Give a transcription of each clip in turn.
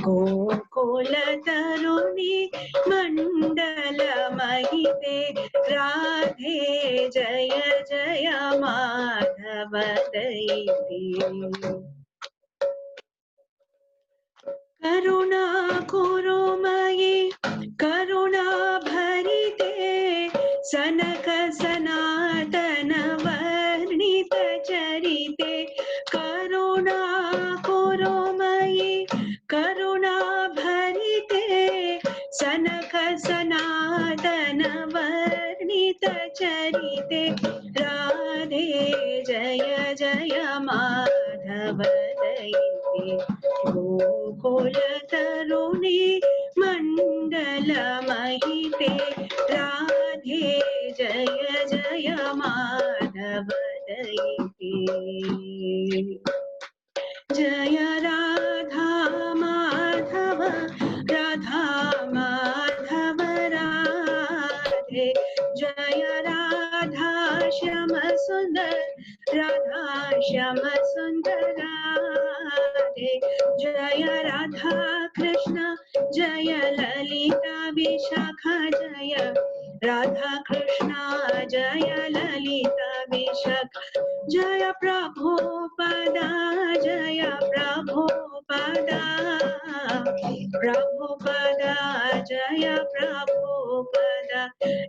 गोकुल तरुणी मंडल महिते राधे जय जय माधव दैती करुणा कुरु मयि करुणा भरिते सनक सनातन वर्णित चरिते करुणा कुरु मयि करुणा भरिते सनक सनातन वर्णित चरिते राधे जय जय माधव दैती गोकुल तरुणी मंडल महिते राधे जय जय माधव दैती जय राधा माधव राधा माधव राधे जय राधा श्याम सुंदर राधा श्याम सुंदर राधे जय राधा कृष्ण जय ललिता विशाखा जय राधा कृष्ण जय ललिता विशाखा जय प्रभुपदा जय प्रभुपदा प्रभुपदा जय प्रभुपदा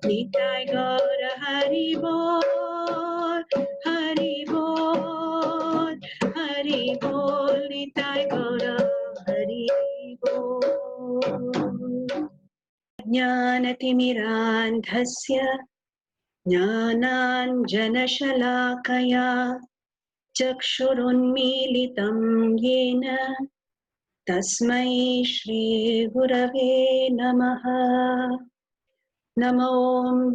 निताय गौर हरि बोल हरि बोल हरि बोल निताय गौर हरि बोल ज्ञानतिमिरान्धस्य ज्ञानाञ्जनशलाकया चक्षुरुन्मीलितं येन तस्मै श्रीगुरवे नमः नमो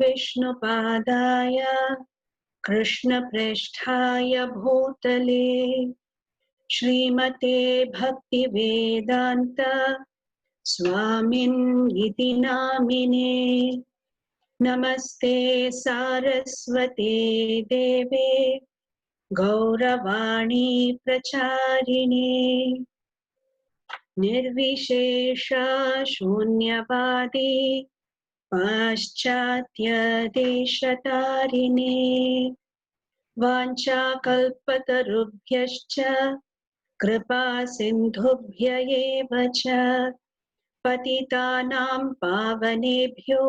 विष्णुपादाय कृष्णप्रेष्ठाय भूतले श्रीमते भक्तिवेदान्त स्वामिन्निति नामिने नमस्ते सारस्वते देवे गौरवाणी प्रचारिणे निर्विशेष शून्यवादी पाश्चात्य देशतारिणे वाञ्छाकल्पतरुभ्यश्च कृपा सिन्धुभ्य एव च पतितानां पावनेभ्यो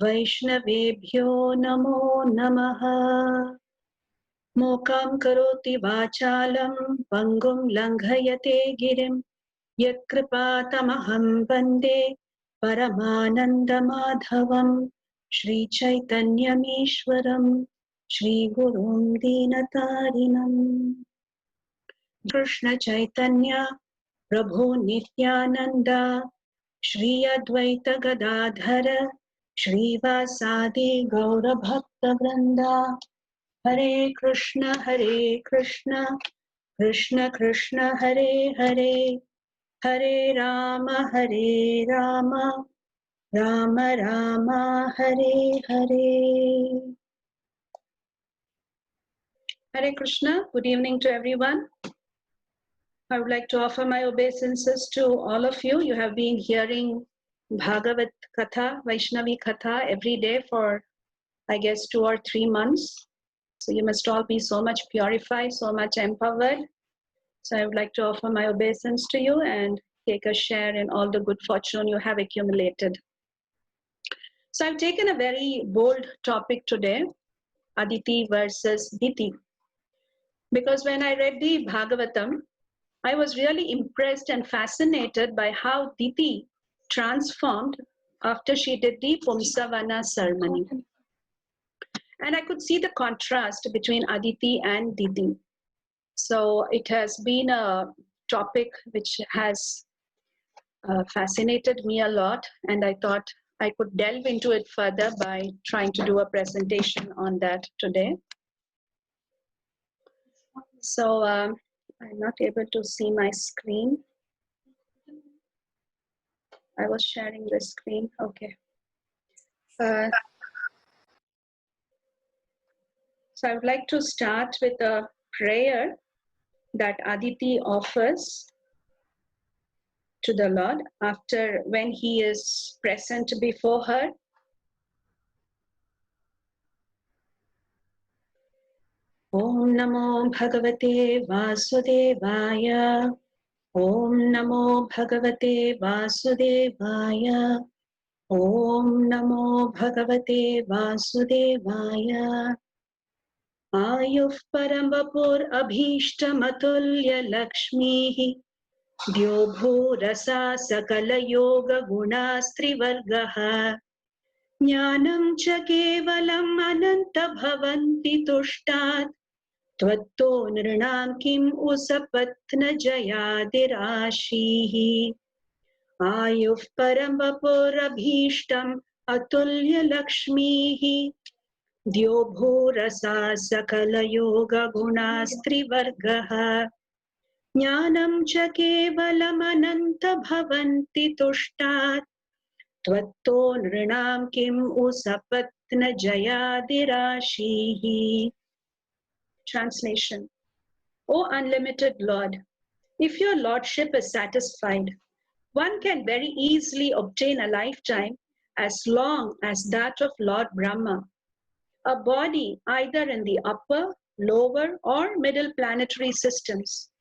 वैष्णवेभ्यो नमो नमः मूकं करोति वाचालं पङ्गुं लङ्घयते गिरिं यत्कृपातमहं वन्दे परमानन्दमाधवं श्रीचैतन्यमीश्वरं श्रीगुरुं दीनतारिणम् कृष्ण चैतन्य प्रभु नित्यानंद श्री अद्वैत गदाधर श्रीवासादि गौर भक्त वृंदा हरे Krishna Krishna Krishna Hare Hare Hare Ram Ram Ram Ram Hare Hare Hare Krishna. Good evening to everyone. I would like to offer my obeisances to all of you. You have been hearing Bhagavad Katha, Vaishnavi Katha every day for, I guess, 2 or 3 months. So you must all be so much purified, so much empowered. So I would like to offer my obeisance to you and take a share in all the good fortune you have accumulated. So I've taken a very bold topic today, Aditi versus Diti. Because when I read the Bhagavatam, I was really impressed and fascinated by how Diti transformed after she did the Pumsavana ceremony. And I could see the contrast between Aditi and Diti. So it has been a topic which has fascinated me a lot, and I thought I could delve into it further by trying to do a presentation on that today. So I'm not able to see my screen. I was sharing the screen. Okay. So I would like to start with a prayer that Aditi offers. to the Lord after when he is present before her. Om Namo Bhagavate Vasudevaya. Om Namo Bhagavate Vasudevaya. Om Namo Bhagavate Vasudevaya. Ayuh Paramvapur Abhishtamatulya Lakshmihi Dyo Bhurasa Sakala Yoga Gunastrivargaha Jnanam Cha Kevalam Ananta Bhavanti Tushtat Tvatto Nirnam Kim Usapatna Jayadirashihi Ayuh Paramvapur Abhishtam Atulya Lakshmihi Dyo Bhurasa Sakala Yoga Gunastrivargaha Jnanam Cha Kevalam Ananta Bhavanti Tushtat Tvatto Nrinam Kim Usapatna Jayadirashihi. Translation. O unlimited Lord, if your Lordship is satisfied, one can very easily obtain a lifetime as long as that of Lord Brahma, a body either in the upper, lower, or middle planetary systems,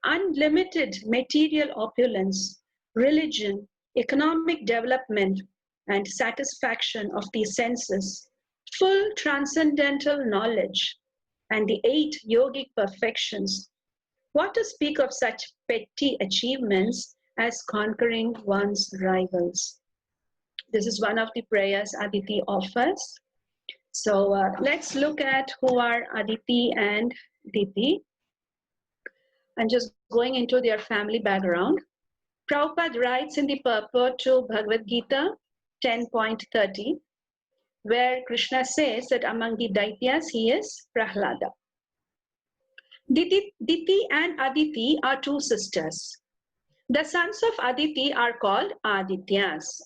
unlimited material opulence, religion, economic development, and satisfaction of the senses, full transcendental knowledge, and the 8 yogic perfections. What to speak of such petty achievements as conquering one's rivals? This is one of the prayers Aditi offers. So let's look at who are Aditi and Diti. And just going into their family background. Prabhupada writes in the purport to Bhagavad Gita 10.30, where Krishna says that among the Daityas he is Prahlada. Diti and Aditi are 2 sisters. The sons of Aditi are called Adityas,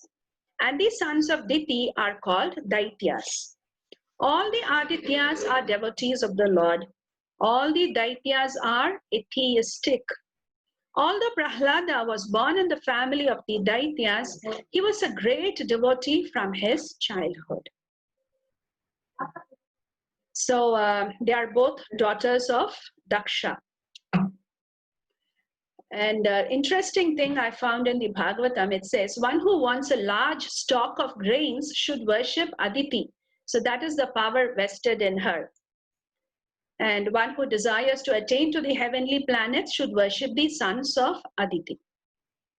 and the sons of Diti are called Daityas. All the Adityas are devotees of the Lord. All the Daityas are atheistic. Although Prahlada was born in the family of the Daityas, he was a great devotee from his childhood. So they are both daughters of Daksha. And interesting thing I found in the Bhagavatam, it says, one who wants a large stock of grains should worship Aditi. So that is the power vested in her. And one who desires to attain to the heavenly planets should worship the sons of Aditi.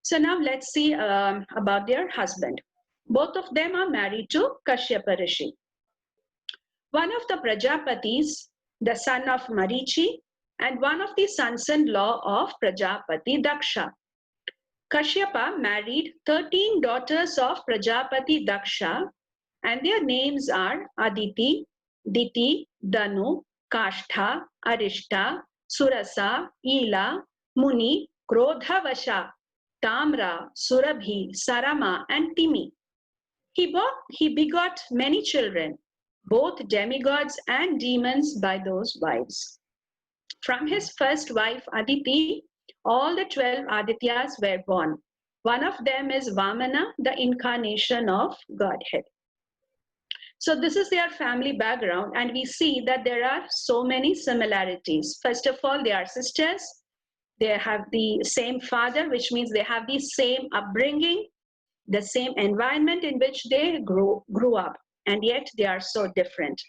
So now let's see about their husband. Both of them are married to Kashyapa Rishi. One of the Prajapatis, the son of Marichi, and one of the sons-in-law of Prajapati Daksha. Kashyapa married 13 daughters of Prajapati Daksha, and their names are Aditi, Diti, Danu, Kashtha, Arishta, Surasa, Ila, Muni, Krodhavasha, Tamra, Surabhi, Sarama, and Timi. He begot many children, both demigods and demons by those wives. From his first wife Aditi, all the 12 Adityas were born. One of them is Vamana, the incarnation of Godhead. So this is their family background, and we see that there are so many similarities. First of all, they are sisters. They have the same father, which means they have the same upbringing, the same environment in which they grew up, and yet they are so different.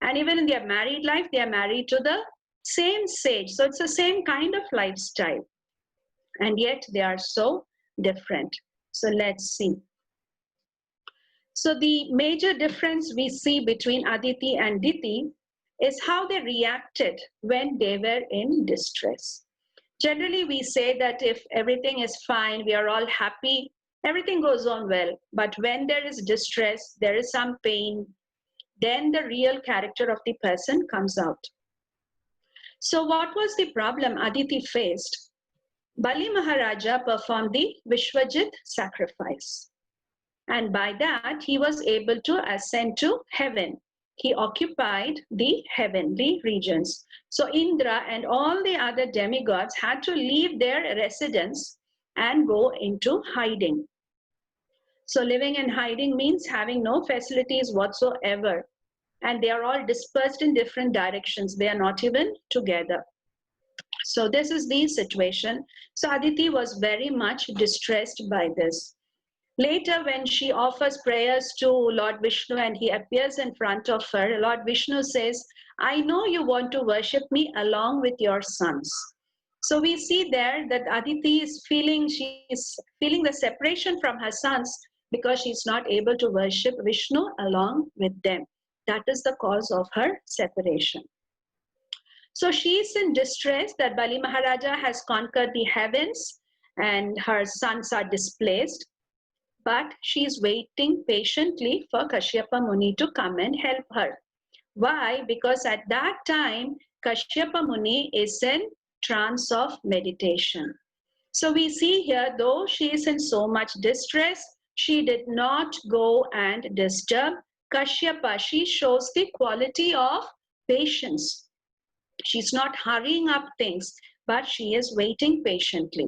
And even in their married life, they are married to the same sage. So it's the same kind of lifestyle, and yet they are so different. So let's see. So the major difference we see between Aditi and Diti is how they reacted when they were in distress. Generally, we say that if everything is fine, we are all happy, everything goes on well. But when there is distress, there is some pain, then the real character of the person comes out. So what was the problem Aditi faced? Bali Maharaja performed the Vishwajit sacrifice. And by that, he was able to ascend to heaven. He occupied the heavenly regions. So Indra and all the other demigods had to leave their residence and go into hiding. So living in hiding means having no facilities whatsoever, and they are all dispersed in different directions. They are not even together. So this is the situation. So Aditi was very much distressed by this. Later, when she offers prayers to Lord Vishnu and he appears in front of her, Lord Vishnu says, I know you want to worship me along with your sons. So we see there that Aditi is she's feeling the separation from her sons because she's not able to worship Vishnu along with them. That is the cause of her separation. So she is in distress that Bali Maharaja has conquered the heavens and her sons are displaced. But she is waiting patiently for Kashyapa Muni to come and help her. Why? Because at that time, Kashyapa Muni is in trance of meditation. So we see here, though she is in so much distress, she did not go and disturb Kashyapa. She shows the quality of patience. She's not hurrying up things, but she is waiting patiently.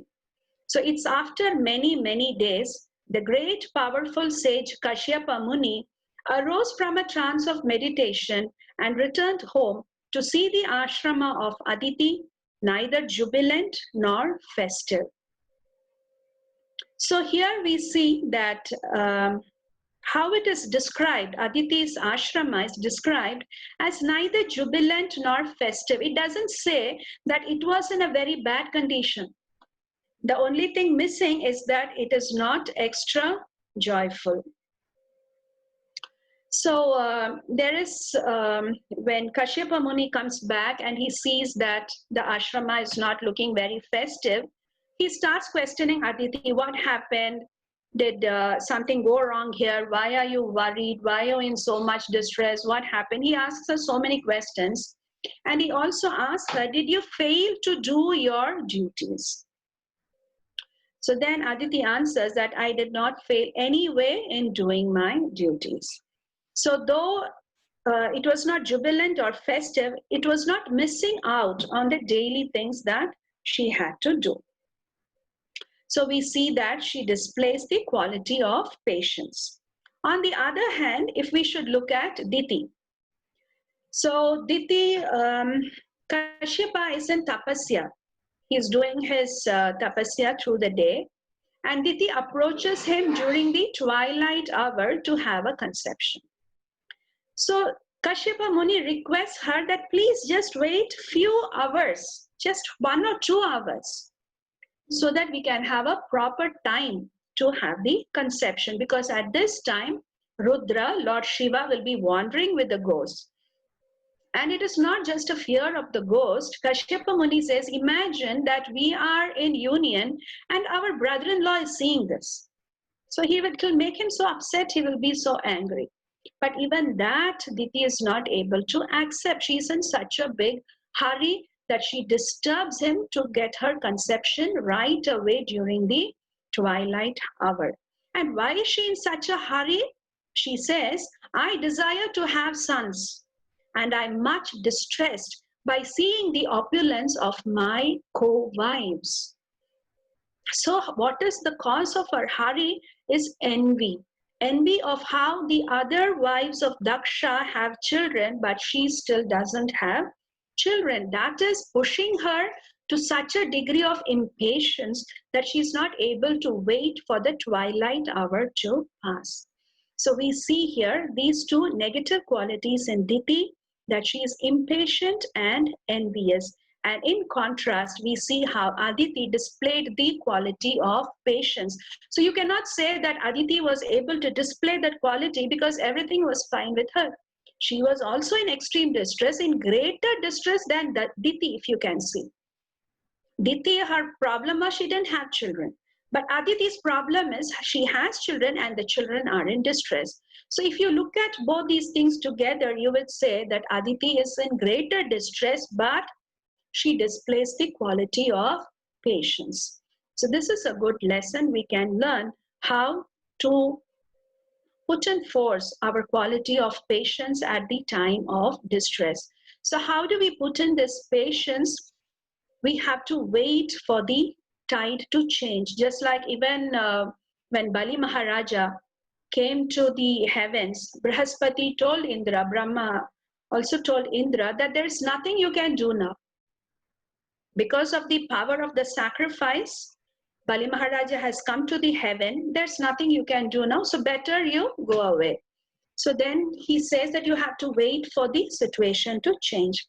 So it's after many, many days, the great powerful sage Kashyapa Muni arose from a trance of meditation and returned home to see the ashrama of Aditi neither jubilant nor festive. So here we see that how it is described, Aditi's ashrama is described as neither jubilant nor festive. It doesn't say that it was in a very bad condition. The only thing missing is that it is not extra joyful. So there is, when Kashyapa Muni comes back and he sees that the ashrama is not looking very festive, he starts questioning Aditi, what happened? Did something go wrong here? Why are you worried? Why are you in so much distress? What happened? He asks her so many questions. And he also asks her, did you fail to do your duties? So then Aditi answers that I did not fail anyway in doing my duties. So though it was not jubilant or festive, it was not missing out on the daily things that she had to do. So we see that she displays the quality of patience. On the other hand, if we should look at Diti. So Diti, Kashyapa is in tapasya. He's doing his tapasya through the day. And Diti approaches him during the twilight hour to have a conception. So Kashyapa Muni requests her that please just wait few hours, just 1 or 2 hours, so that we can have a proper time to have the conception. Because at this time, Rudra, Lord Shiva, will be wandering with the ghost. And it is not just a fear of the ghost. Kashyapa Muni says, imagine that we are in union and our brother-in-law is seeing this. So it will make him so upset, he will be so angry. But even that, Diti is not able to accept. She is in such a big hurry that she disturbs him to get her conception right away during the twilight hour. And why is she in such a hurry? She says, I desire to have sons, and I'm much distressed by seeing the opulence of my co-wives. So what is the cause of her hurry is envy. Envy of how the other wives of Daksha have children, but she still doesn't have children. That is pushing her to such a degree of impatience that she's not able to wait for the twilight hour to pass. So we see here these two negative qualities in Diti, that she is impatient and envious. And in contrast, we see how Aditi displayed the quality of patience. So you cannot say that Aditi was able to display that quality because everything was fine with her. She was also in extreme distress, in greater distress than Diti, if you can see. Diti, her problem was she didn't have children. But Aditi's problem is she has children and the children are in distress. So if you look at both these things together, you would say that Aditi is in greater distress, but she displays the quality of patience. So this is a good lesson. We can learn how to put in force our quality of patience at the time of distress. So how do we put in this patience? We have to wait for the tide to change. Just like even when Bali Maharaja came to the heavens, Brihaspati told Indra, Brahma also told Indra that there is nothing you can do now. Because of the power of the sacrifice, Bali Maharaja has come to the heaven. There's nothing you can do now, so better you go away. So then he says that you have to wait for the situation to change.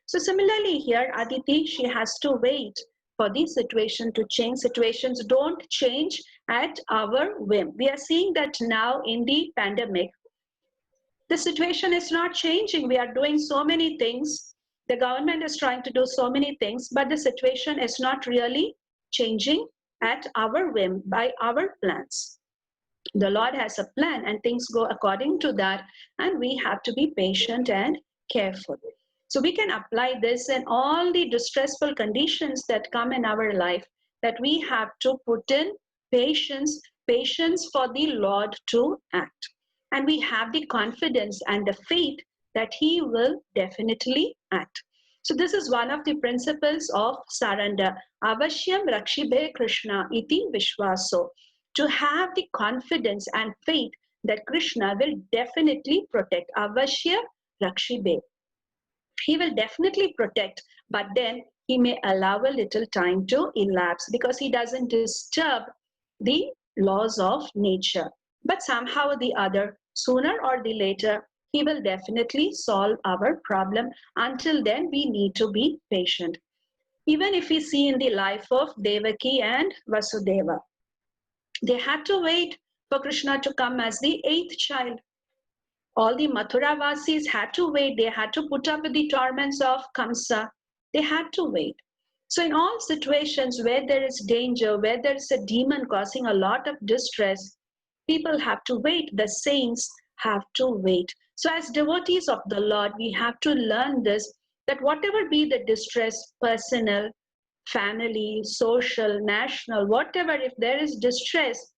So similarly here, Aditi, she has to wait for the situation to change. Situations don't change at our whim. We are seeing that now in the pandemic. The situation is not changing. We are doing so many things. The government is trying to do so many things, but the situation is not really changing at our whim, by our plans. The Lord has a plan and things go according to that, and we have to be patient and careful. So we can apply this in all the distressful conditions that come in our life, that we have to put in patience for the Lord to act. And we have the confidence and the faith that He will definitely act. So this is one of the principles of Saranda. Avashyam Rakshibe Krishna iti Vishwaso. To have the confidence and faith that Krishna will definitely protect. Avashya Rakshibe. He will definitely protect, but then He may allow a little time to elapse because He doesn't disturb the laws of nature. But somehow or the other, sooner or the later, He will definitely solve our problem. Until then, we need to be patient. Even if we see in the life of Devaki and Vasudeva, they had to wait for Krishna to come as the 8th child. All the Mathuravasis had to wait. They had to put up with the torments of Kamsa. They had to wait. So in all situations where there is danger, where there is a demon causing a lot of distress, people have to wait. The saints have to wait. So as devotees of the Lord, we have to learn this, that whatever be the distress, personal, family, social, national, whatever, if there is distress,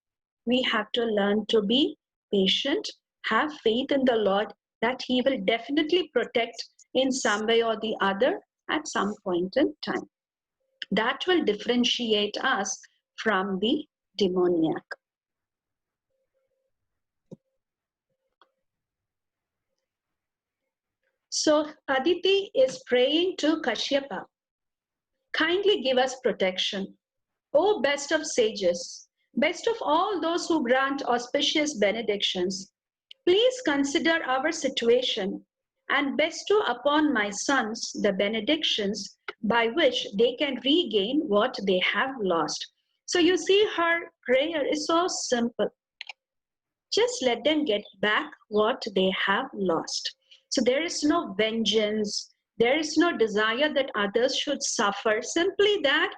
we have to learn to be patient, have faith in the Lord that He will definitely protect in some way or the other at some point in time. That will differentiate us from the demoniac. So Aditi is praying to Kashyapa. Kindly give us protection. O best of sages, best of all those who grant auspicious benedictions, please consider our situation and bestow upon my sons the benedictions by which they can regain what they have lost. So you see, her prayer is so simple. Just let them get back what they have lost. So there is no vengeance. There is no desire that others should suffer. Simply that,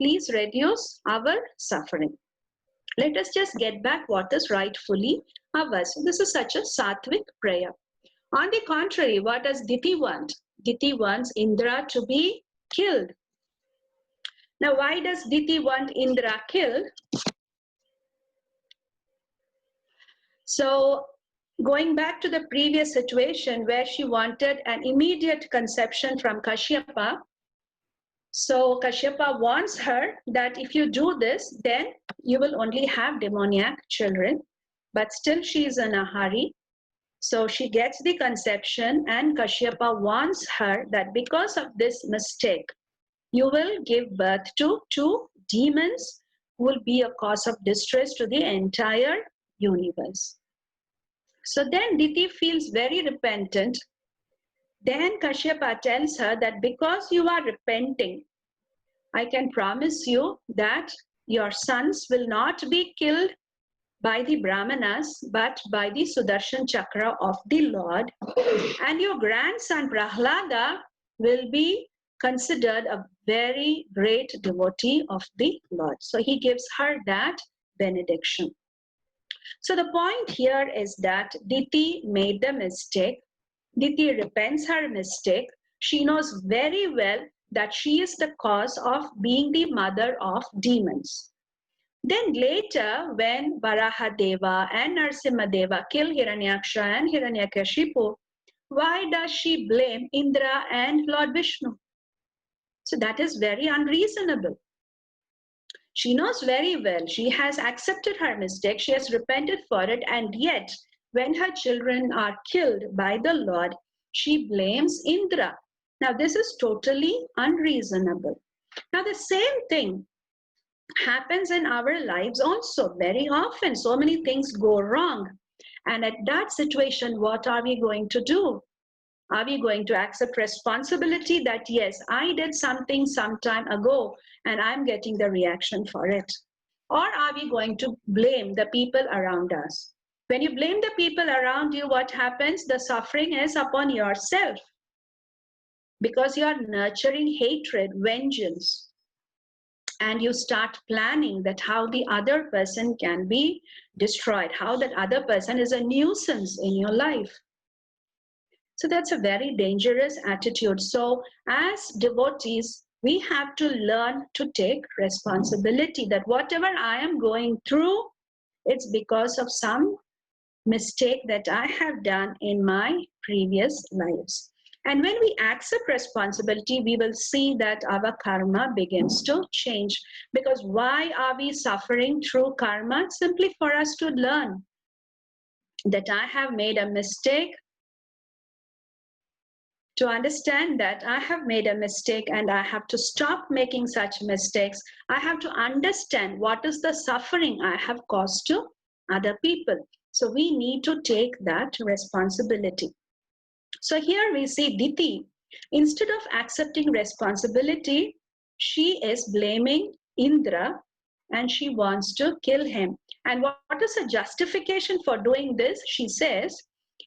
please reduce our suffering. Let us just get back what is rightfully ours. So this is such a sattvic prayer. On the contrary, what does Diti want? Diti wants Indra to be killed. Now, why does Diti want Indra killed? So, going back to the previous situation where she wanted an immediate conception from Kashyapa, so Kashyapa warns her that if you do this, then you will only have demoniac children. But still she is in a hurry. So she gets the conception and Kashyapa warns her that because of this mistake, you will give birth to 2 demons who will be a cause of distress to the entire universe. So then Diti feels very repentant. Then Kashyapa tells her that because you are repenting, I can promise you that your sons will not be killed by the Brahmanas, but by the Sudarshan Chakra of the Lord. And your grandson Prahlada will be considered a very great devotee of the Lord. So he gives her that benediction. So the point here is that Diti made the mistake. Diti repents her mistake. She knows very well that she is the cause of being the mother of demons. Then later, when Varahadeva and Narasimhadeva kill Hiranyaksha and Hiranyakashipu, why does she blame Indra and Lord Vishnu? So that is very unreasonable. She knows very well. She has accepted her mistake. She has repented for it. And yet, when her children are killed by the Lord, she blames Indra. Now, this is totally unreasonable. Now, the same thing happens in our lives also very often. So many things go wrong. And at that situation, what are we going to do? Are we going to accept responsibility that, yes, I did something some time ago and I'm getting the reaction for it? Or are we going to blame the people around us? When you blame the people around you, what happens? The suffering is upon yourself because you are nurturing hatred, vengeance, and you start planning that how the other person can be destroyed, how that other person is a nuisance in your life. So that's a very dangerous attitude. So as devotees, we have to learn to take responsibility that whatever I am going through, it's because of some mistake that I have done in my previous lives. And when we accept responsibility, we will see that our karma begins to change. Because why are we suffering through karma? Simply for us to learn that I have made a mistake, to understand that I have made a mistake and I have to stop making such mistakes. I have to understand what is the suffering I have caused to other people. So we need to take that responsibility. So here we see Diti, instead of accepting responsibility, she is blaming Indra and she wants to kill him. And what is the justification for doing this? She says,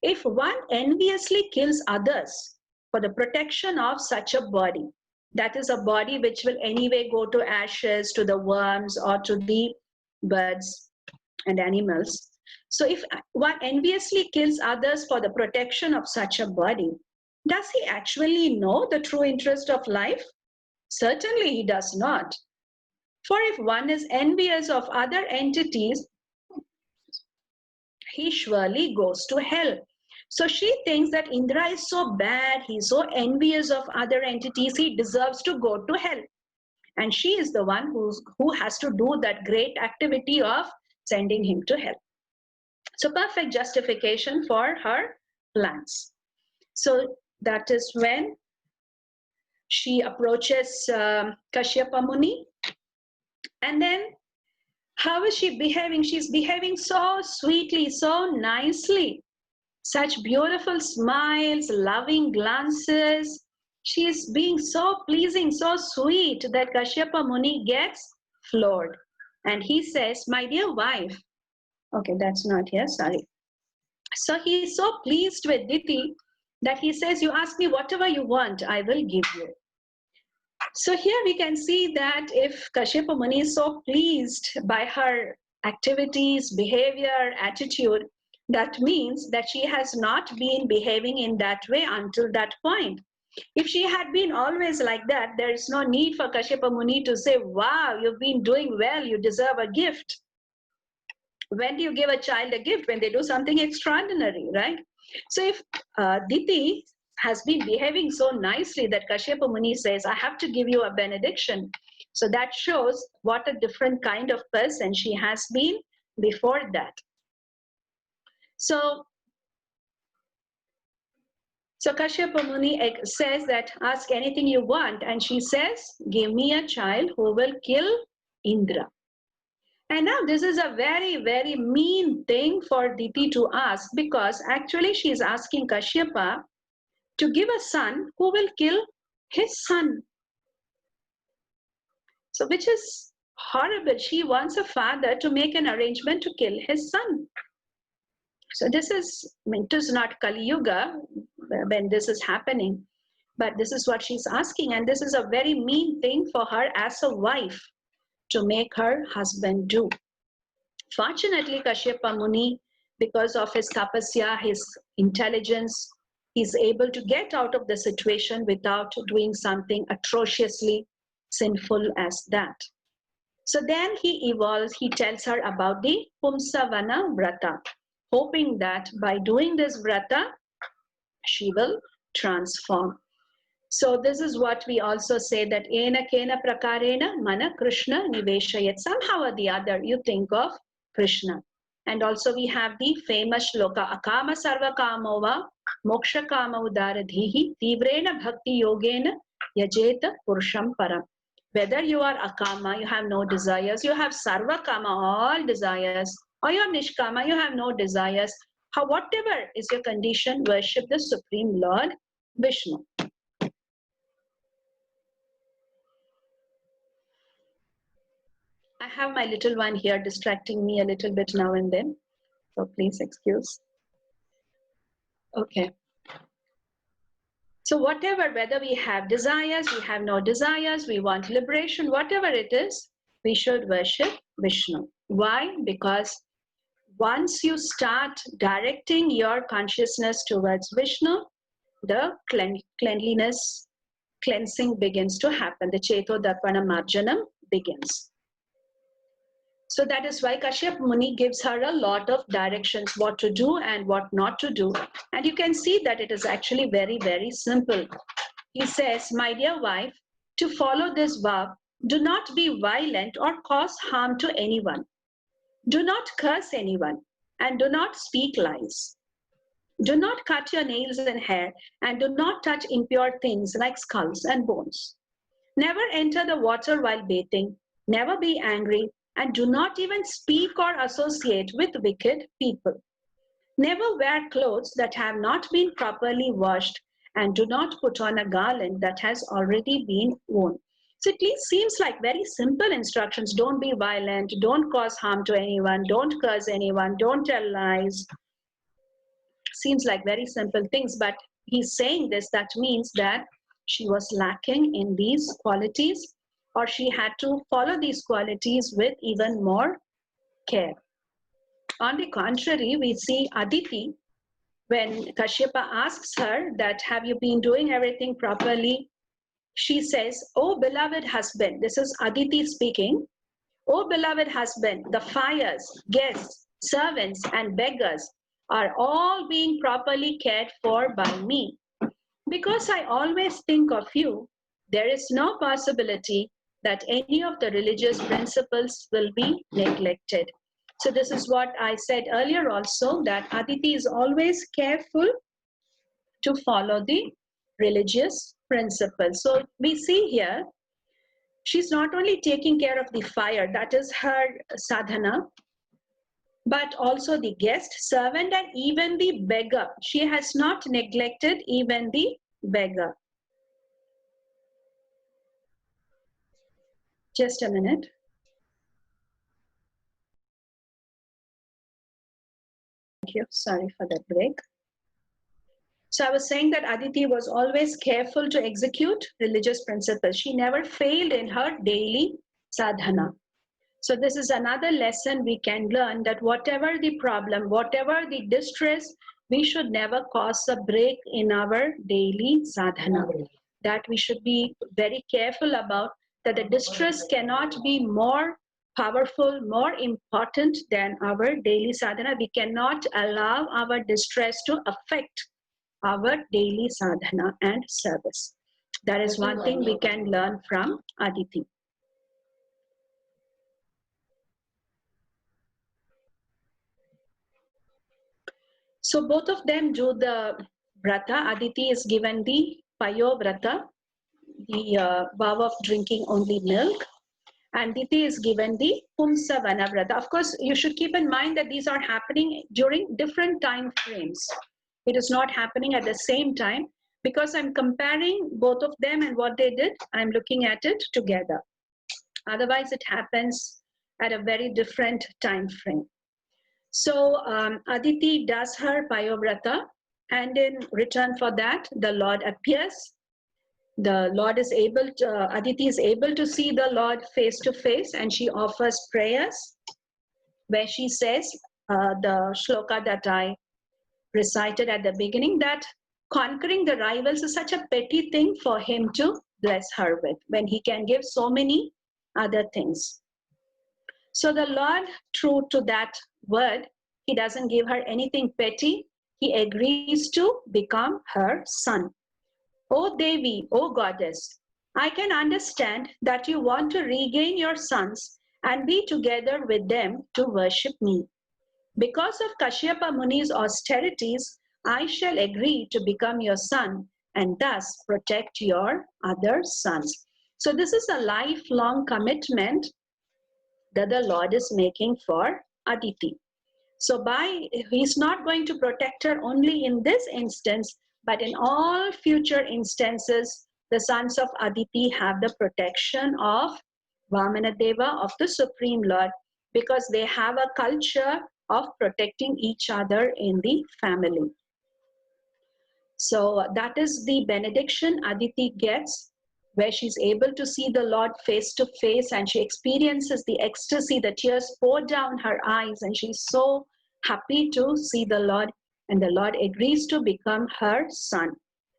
if one enviously kills others for the protection of such a body, that is a body which will anyway go to ashes, to the worms, or to the birds and animals. So if one enviously kills others for the protection of such a body, does he actually know the true interest of life? Certainly he does not. For if one is envious of other entities, he surely goes to hell. So she thinks that Indra is so bad, he's so envious of other entities, he deserves to go to hell. And she is the one who has to do that great activity of sending him to hell. So perfect justification for her plans. So that is when she approaches Kashyapa Muni. And then how is she behaving? She's behaving so sweetly, so nicely. Such beautiful smiles, loving glances. She is being so pleasing, so sweet that Kashyapa Muni gets floored. And he says, my dear wife, okay, that's not here, sorry. So he is so pleased with Diti that he says, you ask me whatever you want, I will give you. So here we can see that if Kashyapa Muni is so pleased by her activities, behavior, attitude, that means that she has not been behaving in that way until that point. If she had been always like that, there is no need for Kashyapa Muni to say, wow, you've been doing well, you deserve a gift. When do you give a child a gift? When they do something extraordinary, right? So if Diti has been behaving so nicely that Kashyapa Muni says, I have to give you a benediction. So that shows what a different kind of person she has been before that. So Kashyapa Muni says that ask anything you want. And she says, give me a child who will kill Indra. And now this is a very, very mean thing for Diti to ask, because actually she is asking Kashyapa to give a son who will kill his son. So which is horrible. She wants a father to make an arrangement to kill his son. So this is, I mean, it is not Kali Yuga when this is happening, but this is what she's asking. And this is a very mean thing for her as a wife to make her husband do. Fortunately, Kashyapa Muni, because of his tapasya, his intelligence, is able to get out of the situation without doing something atrociously sinful as that. So then he evolves, he tells her about the Pumsavana Vrata, hoping that by doing this Vrata, she will transform. So this is what we also say, that ena kena prakarena mana Krishna niveshayat. Somehow or the other you think of Krishna. And also we have the famous shloka, akama sarva kamova moksha kama udaradhihi tivrena bhakti yogena yajeta purusham param. Whether you are akama, you have no desires, you have sarva kama, all desires, or you are nishkama, you have no desires. Whatever is your condition, worship the Supreme Lord Vishnu. I have my little one here distracting me a little bit now and then, so please excuse. Okay. So whatever, whether we have desires, we have no desires, we want liberation, whatever it is, we should worship Vishnu. Why? Because once you start directing your consciousness towards Vishnu, the cleanliness, cleansing begins to happen. The Cheto Darpana Marjanam begins. So that is why Kashyap Muni gives her a lot of directions, what to do and what not to do. And you can see that it is actually very, very simple. He says, my dear wife, to follow this vow, do not be violent or cause harm to anyone. Do not curse anyone and do not speak lies. Do not cut your nails and hair and do not touch impure things like skulls and bones. Never enter the water while bathing. Never be angry. And do not even speak or associate with wicked people. Never wear clothes that have not been properly washed, and do not put on a garland that has already been worn. So it seems like very simple instructions. Don't be violent, don't cause harm to anyone, don't curse anyone, don't tell lies. Seems like very simple things, but he's saying this, that means that she was lacking in these qualities, or she had to follow these qualities with even more care. On the contrary, we see Aditi, when Kashyapa asks her that, have you been doing everything properly? She says, oh beloved husband, this is Aditi speaking, oh beloved husband, the fires, guests, servants and beggars are all being properly cared for by me. Because I always think of you, there is no possibility that any of the religious principles will be neglected. So this is what I said earlier also, that Aditi is always careful to follow the religious principles. So we see here, she's not only taking care of the fire, that is her sadhana, but also the guest, servant, and even the beggar. She has not neglected even the beggar. Just a minute. Thank you. Sorry for that break. So I was saying that Aditi was always careful to execute religious principles. She never failed in her daily sadhana. So this is another lesson we can learn, that whatever the problem, whatever the distress, we should never cause a break in our daily sadhana. That we should be very careful about, that the distress cannot be more powerful, more important than our daily sadhana. We cannot allow our distress to affect our daily sadhana and service. That is one thing we can learn from Aditi. So both of them do the vrata. Aditi is given the payo vrata, the vow of drinking only milk, and Diti is given the pumsa vana vrata. Of course, you should keep in mind that these are happening during different time frames. It is not happening at the same time, because I'm comparing both of them and what they did. I'm looking at it together. Otherwise, it happens at a very different time frame. So Aditi does her payovrata, and in return for that, the Lord appears. The Lord is able to, Aditi is able to see the Lord face to face, and she offers prayers where she says the shloka that I recited at the beginning, that conquering the rivals is such a petty thing for him to bless her with, when he can give so many other things. So the Lord, true to that word, he doesn't give her anything petty. He agrees to become her son. O Devi, O goddess, I can understand that you want to regain your sons and be together with them to worship me. Because of Kashyapa Muni's austerities, I shall agree to become your son and thus protect your other sons. So this is a lifelong commitment that the Lord is making for Aditi. So he's not going to protect her only in this instance, but in all future instances, the sons of Aditi have the protection of Vamanadeva, of the Supreme Lord, because they have a culture of protecting each other in the family. So that is the benediction Aditi gets, where she's able to see the Lord face to face, and she experiences the ecstasy, the tears pour down her eyes, and she's so happy to see the Lord, and the Lord agrees to become her son.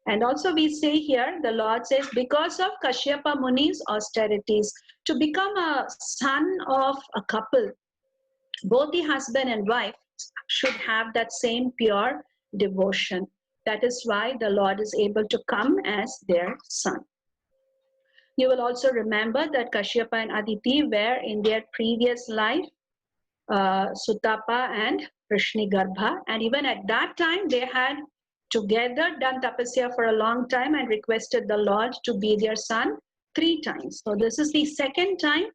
And also we say here, the Lord says, because of Kashyapa Muni's austerities, to become a son of a couple, both the husband and wife should have that same pure devotion. That is why the Lord is able to come as their son. You will also remember that Kashyapa and Aditi were in their previous life Sutapa and Prishnigarbha, and even at that time they had together done tapasya for a long time and requested the Lord to be their son 3 times. So this is the second time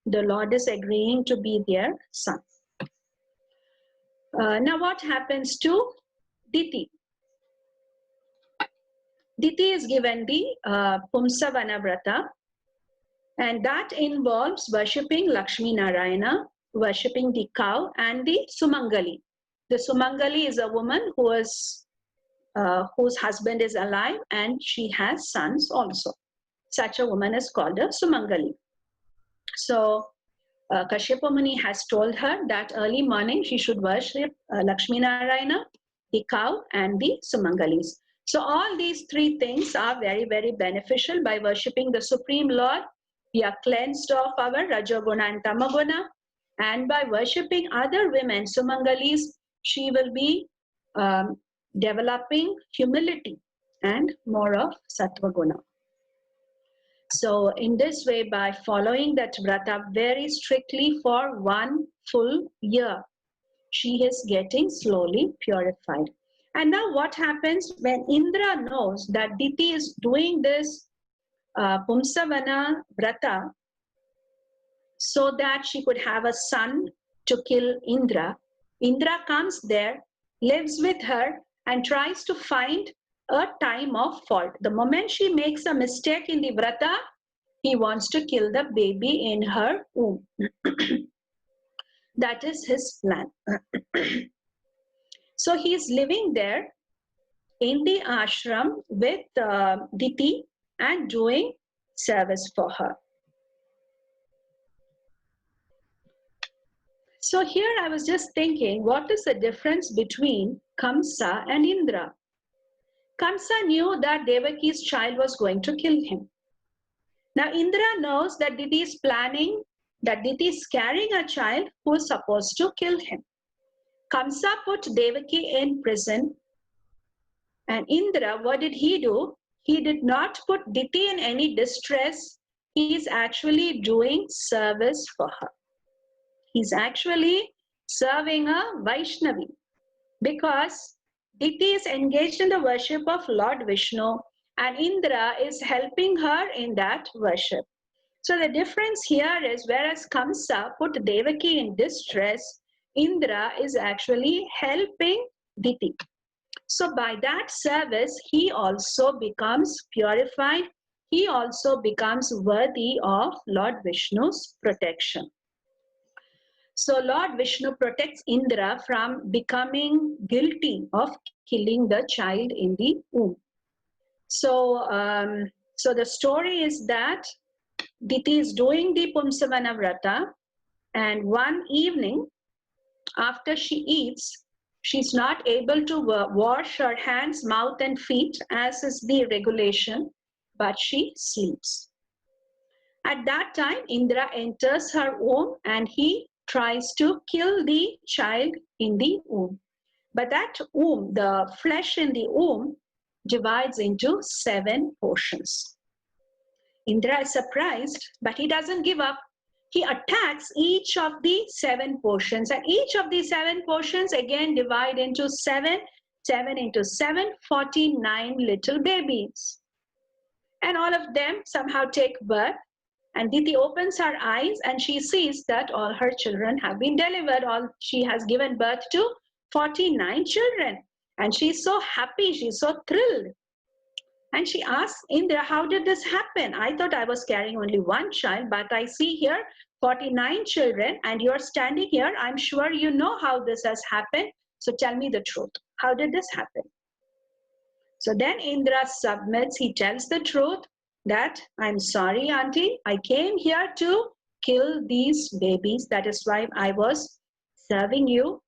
the Lord is agreeing to be their son. Now what happens to Diti? Diti is given the Pumsavana Vrata, and that involves worshipping Lakshmi Narayana, worshipping the cow and the Sumangali. The Sumangali is a woman whose husband is alive and she has sons also. Such a woman is called a Sumangali. So Kashyapa Muni has told her that early morning she should worship Lakshmi Narayana, the cow and the Sumangalis. So all these 3 things are very, very beneficial. By worshipping the Supreme Lord, we are cleansed of our Rajoguna and Tamaguna. And by worshipping other women, Sumangalis, she will be developing humility and more of Sattvaguna. So in this way, by following that vrata very strictly for 1 full year, she is getting slowly purified. And now what happens when Indra knows that Diti is doing this Pumsavana vrata so that she could have a son to kill Indra? Indra comes there, lives with her, and tries to find a time of fault. The moment she makes a mistake in the vrata, he wants to kill the baby in her womb. That is his plan. So he is living there in the ashram with Diti and doing service for her. So here I was just thinking, what is the difference between Kamsa and Indra? Kamsa knew that Devaki's child was going to kill him. Now Indra knows that Diti is planning, that Diti is carrying a child who is supposed to kill him. Kamsa put Devaki in prison, and Indra, what did he do? He did not put Diti in any distress. He is actually doing service for her. He's actually serving a Vaishnavi, because Diti is engaged in the worship of Lord Vishnu, and Indra is helping her in that worship. So the difference here is, whereas Kamsa put Devaki in distress, Indra is actually helping Diti. So by that service, he also becomes purified. He also becomes worthy of Lord Vishnu's protection. So Lord Vishnu protects Indra from becoming guilty of killing the child in the womb. So, so the story is that Diti is doing the Pumsavana Vrata, and one evening after she eats, she's not able to wash her hands, mouth and feet as is the regulation, but she sleeps. At that time, Indra enters her womb and he tries to kill the child in the womb. But that womb, the flesh in the womb, divides into 7 portions. Indra is surprised, but he doesn't give up. He attacks each of the 7 portions, and each of the 7 portions again divide into 7, 7 into 7, 49 little babies. And all of them somehow take birth. And Diti opens her eyes and she sees that all her children have been delivered. She has given birth to 49 children. And she's so happy, she's so thrilled. And she asks Indra, how did this happen? I thought I was carrying only one child, but I see here 49 children and you're standing here. I'm sure you know how this has happened. So tell me the truth. How did this happen? So then Indra submits. He tells the truth that I'm sorry, auntie. I came here to kill these babies. That is why I was serving you.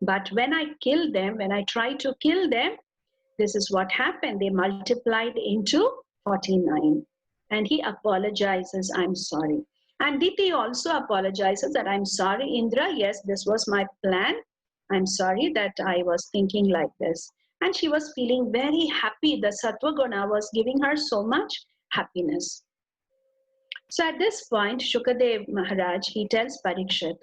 But when I killed them, when I tried to kill them, this is what happened. They multiplied into 49. And he apologizes, I'm sorry. And Diti also apologizes that I'm sorry, Indra. Yes, this was my plan. I'm sorry that I was thinking like this. And she was feeling very happy. The Sattva Guna was giving her so much happiness. So at this point, Shukadev Maharaj, he tells Parikshit,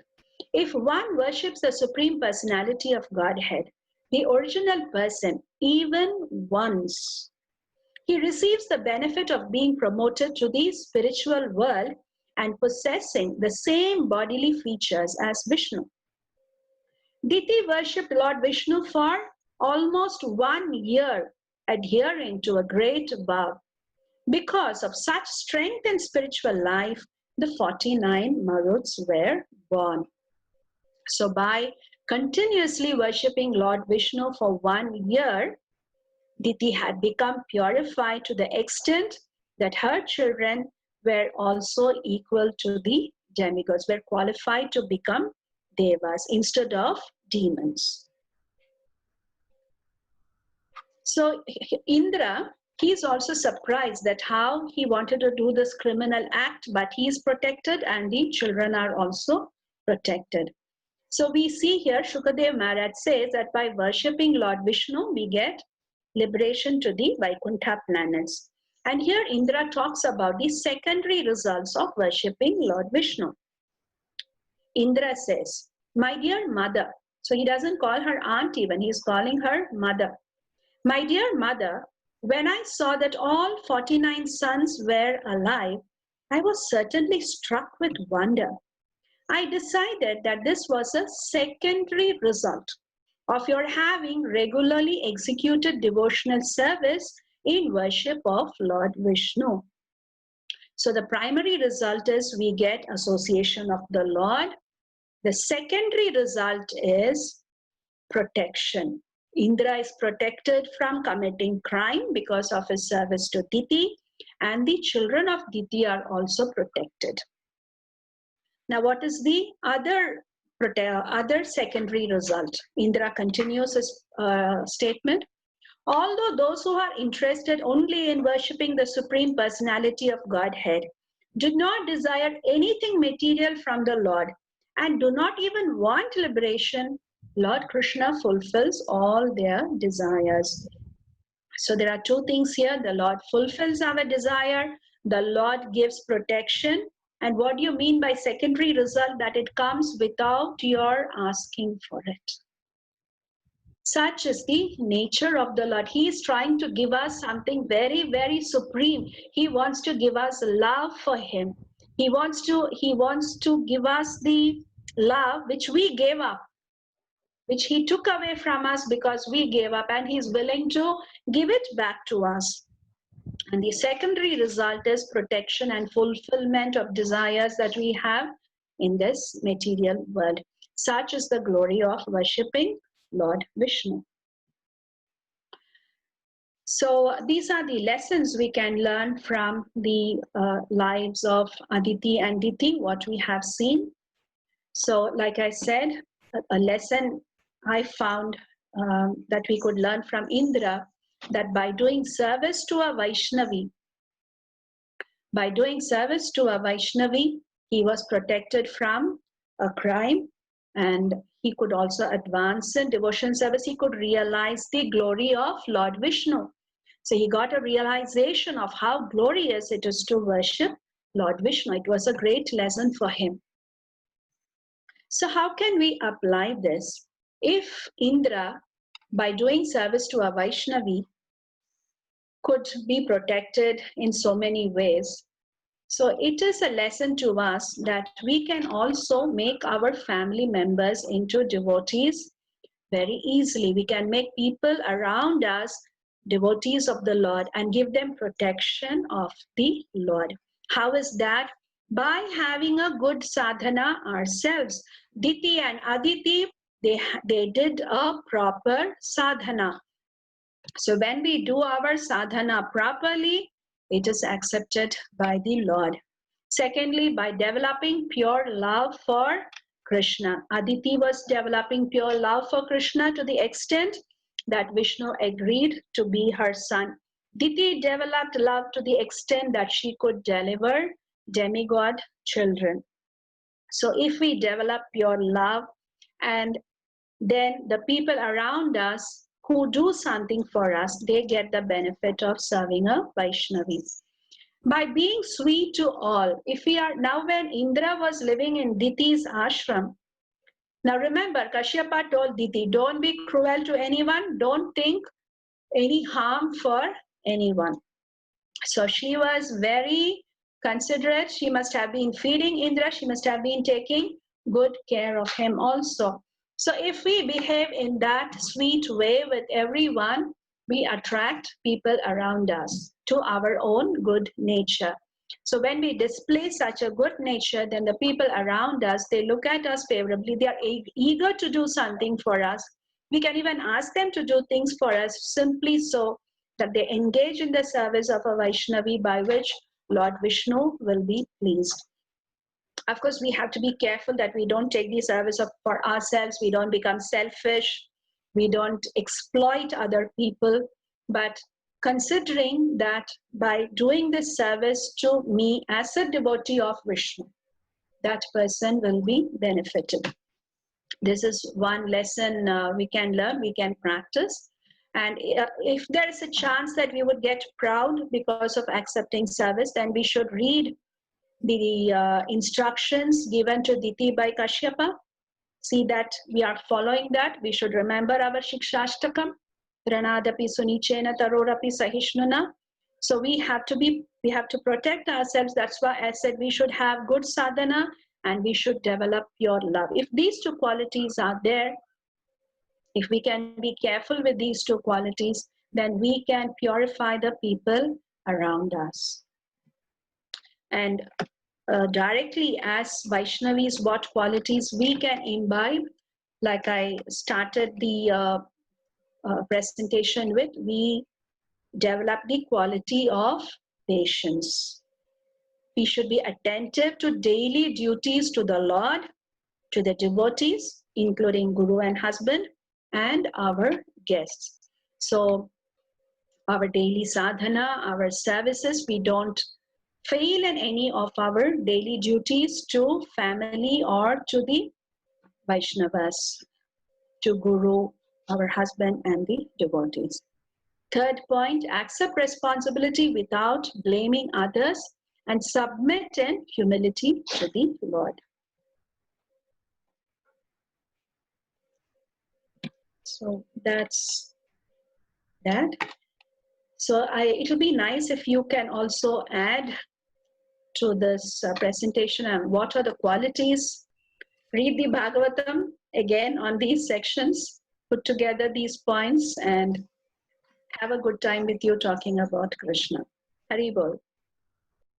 if one worships the Supreme Personality of Godhead, the original person, even once, he receives the benefit of being promoted to the spiritual world and possessing the same bodily features as Vishnu. Diti worshipped Lord Vishnu for almost 1 year, adhering to a great vow. Because of such strength in spiritual life, the 49 Maruts were born. So by continuously worshipping Lord Vishnu for 1 year, Diti had become purified to the extent that her children were also equal to the demigods, were qualified to become devas instead of demons. So Indra, he is also surprised that how he wanted to do this criminal act, but he is protected and the children are also protected. So we see here Shukadev Maharaj says that by worshipping Lord Vishnu, we get liberation to the Vaikuntha planets. And here Indra talks about the secondary results of worshipping Lord Vishnu. Indra says, my dear mother, so he doesn't call her aunt even, he's calling her mother. My dear mother, when I saw that all 49 sons were alive, I was certainly struck with wonder. I decided that this was a secondary result of your having regularly executed devotional service in worship of Lord Vishnu. So the primary result is we get association of the Lord. The secondary result is protection. Indra is protected from committing crime because of his service to Diti, and the children of Diti are also protected. Now, what is the other secondary result? Indra continues his statement. Although those who are interested only in worshipping the Supreme Personality of Godhead do not desire anything material from the Lord and do not even want liberation, Lord Krishna fulfills all their desires. So there are two things here. The Lord fulfills our desire. The Lord gives protection. And what do you mean by secondary result? That it comes without your asking for it. Such is the nature of the Lord. He is trying to give us something very, very supreme. He wants to give us love for Him. He wants to give us the love which we gave up, which He took away from us because we gave up, and He's willing to give it back to us. And the secondary result is protection and fulfillment of desires that we have in this material world. Such is the glory of worshipping Lord Vishnu. So these are the lessons we can learn from the lives of Aditi and Diti, what we have seen. So like I said, a lesson I found that we could learn from Indra, that by doing service to a Vaishnavi, he was protected from a crime, and he could also advance in devotion service. He could realize the glory of Lord Vishnu. So he got a realization of how glorious it is to worship Lord Vishnu. It was a great lesson for him. So how can we apply this? If Indra, by doing service to a Vaishnavi, could be protected in so many ways, so it is a lesson to us that we can also make our family members into devotees very easily. We can make people around us devotees of the Lord and give them protection of the Lord. How is that? By having a good sadhana ourselves. Diti and Aditi, they did a proper sadhana. So when we do our sadhana properly, it is accepted by the Lord. Secondly, by developing pure love for Krishna. Aditi was developing pure love for Krishna to the extent that Vishnu agreed to be her son. Diti developed love to the extent that she could deliver demigod children. So if we develop pure love, and then the people around us who do something for us, they get the benefit of serving a Vaishnavi. By being sweet to all, if we are now, when Indra was living in Diti's ashram, now remember, Kashyapa told Diti, don't be cruel to anyone, don't think any harm for anyone. So she was very considerate. She must have been feeding Indra, she must have been taking good care of him also. So if we behave in that sweet way with everyone, we attract people around us to our own good nature. So when we display such a good nature, then the people around us, they look at us favorably. They are eager to do something for us. We can even ask them to do things for us simply so that they engage in the service of a Vaishnavi, by which Lord Vishnu will be pleased. Of course, we have to be careful that we don't take the service for ourselves, we don't become selfish, we don't exploit other people, but considering that by doing this service to me as a devotee of Vishnu, that person will be benefited. This is one lesson we can learn, we can practice. And if there is a chance that we would get proud because of accepting service, then we should read the instructions given to Diti by Kashyapa. See that we are following that. We should remember our Shikshashtakam. Pranadapi Sunichena Tarorapi Sahishnuna. So we have to protect ourselves. That's why I said we should have good sadhana and we should develop pure love. If these two qualities are there, if we can be careful with these two qualities, then we can purify the people around us. And directly as Vaishnavis, what qualities we can imbibe, like I started the presentation with, we develop the quality of patience. We should be attentive to daily duties to the Lord, to the devotees, including Guru and husband, and our guests. So our daily sadhana, our services, we don't fail in any of our daily duties to family or to the Vaishnavas, to Guru, our husband, and the devotees. Third point, accept responsibility without blaming others and submit in humility to the Lord. So that's that. So it will be nice if you can also add to this presentation and what are the qualities. Read the Bhagavatam again on these sections, put together these points, and have a good time with you talking about Krishna. Hari Bol.